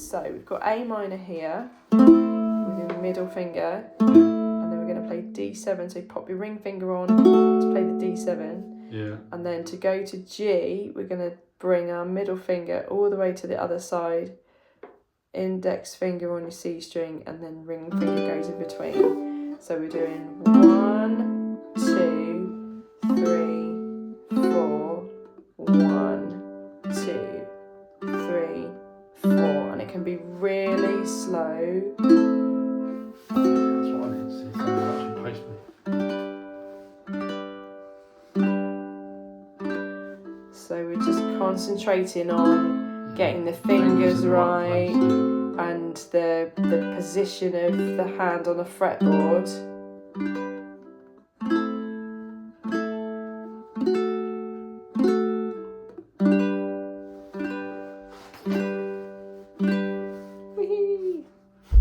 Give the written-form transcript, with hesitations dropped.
So we've got A minor here with your middle finger, and then we're going to play D7. So pop your ring finger on to play the D7. Yeah. And then to go to G, we're going to bring our middle finger all the way to the other side, index finger on your C string, and then ring finger goes in between. So we're doing 1, 2, 3, 4, 1, 2, 3, 4, and it can be really slow. That's what I need to see. Something actually pace me. So we're just concentrating on getting the fingers right and the position of the hand on the fretboard.